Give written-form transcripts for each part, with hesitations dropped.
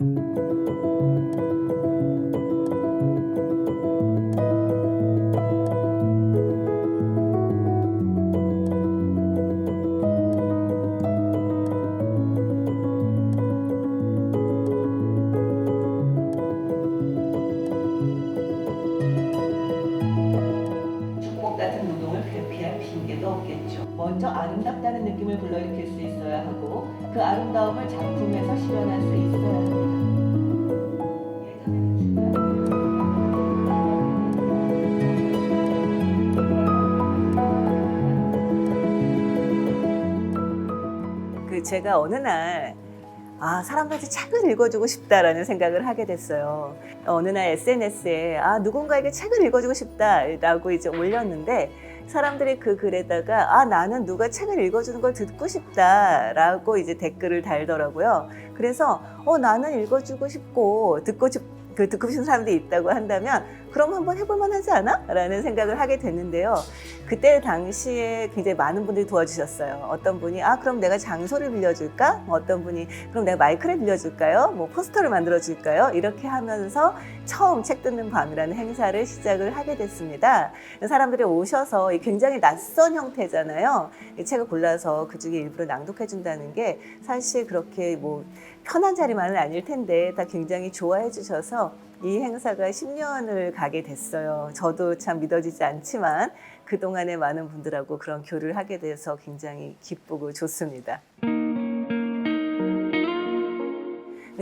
축복 같은 노동을 회피할 핑계도 없겠죠. 먼저 아름답다는 느낌을 불러일으킬 수 있어야 하고 그 아름다움을 작품에서 실현할 수 있어야 합니다. 제가 어느 날 사람들한테 책을 읽어주고 싶다라는 생각을 하게 됐어요. 어느 날 SNS에 누군가에게 책을 읽어주고 싶다라고 이제 올렸는데 사람들이 그 글에다가 나는 누가 책을 읽어주는 걸 듣고 싶다라고 이제 댓글을 달더라고요. 그래서 나는 읽어주고 싶고 듣고 싶은 사람들이 있다고 한다면 그럼 한번 해볼 만하지 않아? 라는 생각을 하게 됐는데요. 그때 당시에 굉장히 많은 분들이 도와주셨어요. 어떤 분이 그럼 내가 장소를 빌려줄까? 어떤 분이 그럼 내가 마이크를 빌려줄까요? 뭐 포스터를 만들어줄까요? 이렇게 하면서 처음 책 듣는 밤이라는 행사를 시작을 하게 됐습니다. 사람들이 오셔서 굉장히 낯선 형태잖아요. 이 책을 골라서 그중에 일부러 낭독해준다는 게 사실 그렇게 뭐 편한 자리만은 아닐 텐데 다 굉장히 좋아해 주셔서 이 행사가 10년을 가게 됐어요. 저도 참 믿어지지 않지만 그동안에 많은 분들하고 그런 교류를 하게 돼서 굉장히 기쁘고 좋습니다.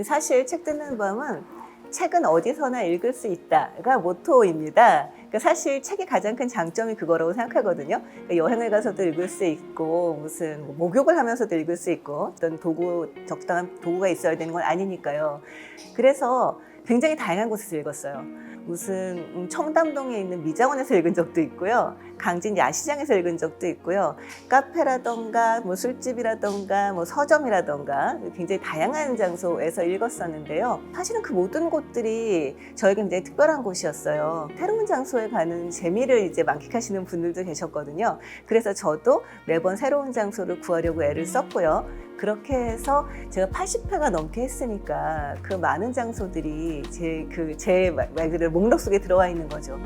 사실 책 듣는 밤은 책은 어디서나 읽을 수 있다가 모토입니다. 그러니까 사실 책의 가장 큰 장점이 그거라고 생각하거든요. 그러니까 여행을 가서도 읽을 수 있고 무슨 목욕을 하면서도 읽을 수 있고 어떤 적당한 도구가 있어야 되는 건 아니니까요. 그래서 굉장히 다양한 곳에서 읽었어요. 무슨 청담동에 있는 미장원에서 읽은 적도 있고요. 강진 야시장에서 읽은 적도 있고요. 카페라던가 뭐 술집이라던가 뭐 서점이라던가 굉장히 다양한 장소에서 읽었었는데요. 사실은 그 모든 곳들이 저에게 굉장히 특별한 곳이었어요. 새로운 장소에 가는 재미를 이제 만끽하시는 분들도 계셨거든요. 그래서 저도 매번 새로운 장소를 구하려고 애를 썼고요. 그렇게 해서 제가 80회가 넘게 했으니까 그 많은 장소들이 제 말 그대로 목록 속에 들어와 있는 거죠.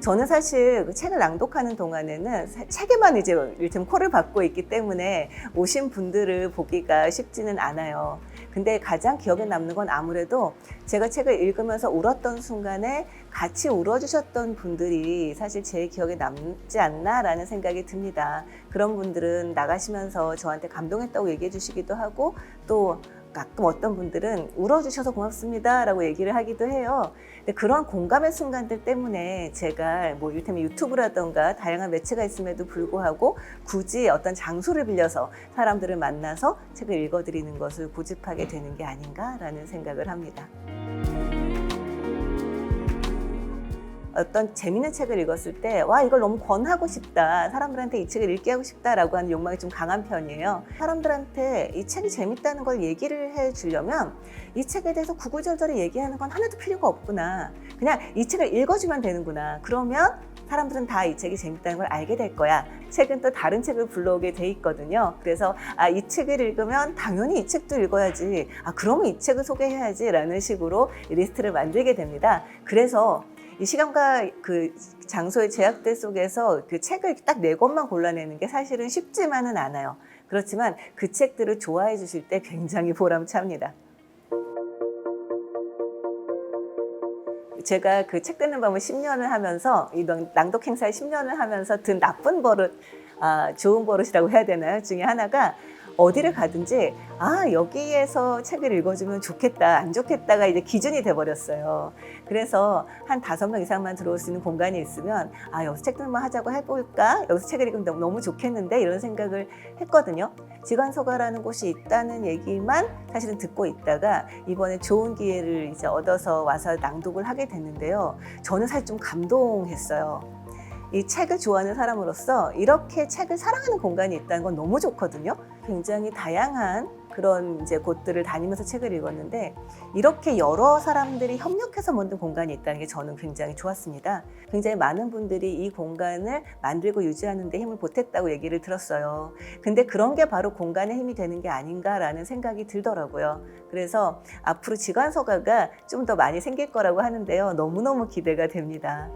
저는 사실 그 책을 낭독하는 동안에는 책에만 이제 일테면 콜을 받고 있기 때문에 오신 분들을 보기가 쉽지는 않아요. 근데 가장 기억에 남는 건 아무래도 제가 책을 읽으면서 울었던 순간에 같이 울어주셨던 분들이 사실 제 기억에 남지 않나라는 생각이 듭니다. 그런 분들은 나가시면서 저한테 감동했다고 얘기해 주시기도 하고 또 가끔 어떤 분들은 울어주셔서 고맙습니다 라고 얘기를 하기도 해요. 근데 그런 공감의 순간들 때문에 제가 뭐 이를테면 유튜브라던가 다양한 매체가 있음에도 불구하고 굳이 어떤 장소를 빌려서 사람들을 만나서 책을 읽어드리는 것을 고집하게 되는 게 아닌가라는 생각을 합니다. 어떤 재밌는 책을 읽었을 때 이걸 너무 권하고 싶다, 사람들한테 이 책을 읽게 하고 싶다라고 하는 욕망이 좀 강한 편이에요. 사람들한테 이 책이 재밌다는 걸 얘기를 해주려면 이 책에 대해서 구구절절히 얘기하는 건 하나도 필요가 없구나, 그냥 이 책을 읽어주면 되는구나, 그러면 사람들은 다 이 책이 재밌다는 걸 알게 될 거야. 책은 또 다른 책을 불러오게 돼 있거든요. 그래서 이 책을 읽으면 당연히 이 책도 읽어야지, 그러면 이 책을 소개해야지 라는 식으로 리스트를 만들게 됩니다. 그래서 이 시간과 그 장소의 제약들 속에서 그 책을 딱 4권만 골라내는 게 사실은 쉽지만은 않아요. 그렇지만 그 책들을 좋아해 주실 때 굉장히 보람찹니다. 제가 그 책 듣는 밤을 10년을 하면서, 이 낭독 행사에 10년을 하면서 든 나쁜 버릇, 좋은 버릇이라고 해야 되나요? 중에 하나가 어디를 가든지 여기에서 책을 읽어주면 좋겠다, 안 좋겠다가 이제 기준이 돼버렸어요. 그래서 한 5명 이상만 들어올 수 있는 공간이 있으면 여기서 책 듣는 거 하자고 해볼까? 여기서 책을 읽으면 너무 좋겠는데? 이런 생각을 했거든요. 지관서가라는 곳이 있다는 얘기만 사실은 듣고 있다가 이번에 좋은 기회를 이제 얻어서 와서 낭독을 하게 됐는데요. 저는 사실 좀 감동했어요. 이 책을 좋아하는 사람으로서 이렇게 책을 사랑하는 공간이 있다는 건 너무 좋거든요. 굉장히 다양한 그런 이제 곳들을 다니면서 책을 읽었는데 이렇게 여러 사람들이 협력해서 만든 공간이 있다는 게 저는 굉장히 좋았습니다. 굉장히 많은 분들이 이 공간을 만들고 유지하는 데 힘을 보탰다고 얘기를 들었어요. 근데 그런 게 바로 공간의 힘이 되는 게 아닌가라는 생각이 들더라고요. 그래서 앞으로 지관서가가 좀 더 많이 생길 거라고 하는데요. 너무너무 기대가 됩니다.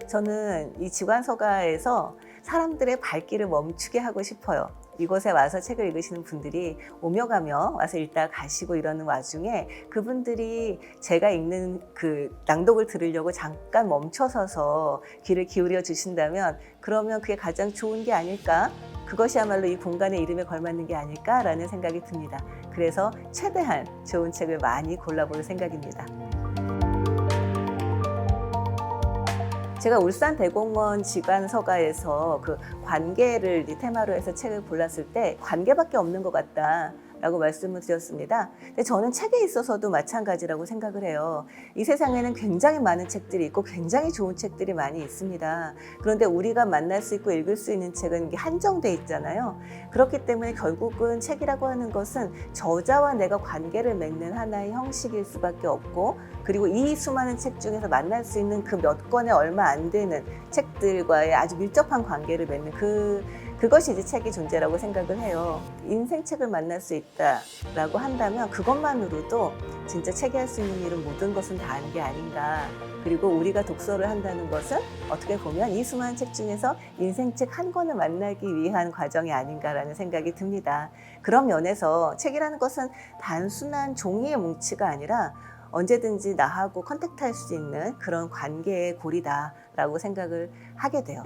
저는 이 지관서가에서 사람들의 발길을 멈추게 하고 싶어요. 이곳에 와서 책을 읽으시는 분들이 오며 가며 와서 읽다 가시고 이러는 와중에 그분들이 제가 읽는 그 낭독을 들으려고 잠깐 멈춰서서 귀를 기울여 주신다면 그러면 그게 가장 좋은 게 아닐까? 그것이야말로 이 공간의 이름에 걸맞는 게 아닐까라는 생각이 듭니다. 그래서 최대한 좋은 책을 많이 골라볼 생각입니다. 제가 울산대공원 지관서가에서 그 관계를 테마로 해서 책을 골랐을 때 관계밖에 없는 것 같다라고 말씀을 드렸습니다. 근데 저는 책에 있어서도 마찬가지라고 생각을 해요. 이 세상에는 굉장히 많은 책들이 있고 굉장히 좋은 책들이 많이 있습니다. 그런데 우리가 만날 수 있고 읽을 수 있는 책은 한정돼 있잖아요. 그렇기 때문에 결국은 책이라고 하는 것은 저자와 내가 관계를 맺는 하나의 형식일 수밖에 없고 그리고 이 수많은 책 중에서 만날 수 있는 그 몇 권에 얼마 안 되는 책들과의 아주 밀접한 관계를 맺는 그것이 이제 책의 존재라고 생각을 해요. 인생책을 만날 수 있다라고 한다면 그것만으로도 진짜 책이 할 수 있는 일은 모든 것은 다 하는 게 아닌가. 그리고 우리가 독서를 한다는 것은 어떻게 보면 이 수많은 책 중에서 인생책 한 권을 만나기 위한 과정이 아닌가라는 생각이 듭니다. 그런 면에서 책이라는 것은 단순한 종이의 뭉치가 아니라 언제든지 나하고 컨택트할 수 있는 그런 관계의 고리다라고 생각을 하게 돼요.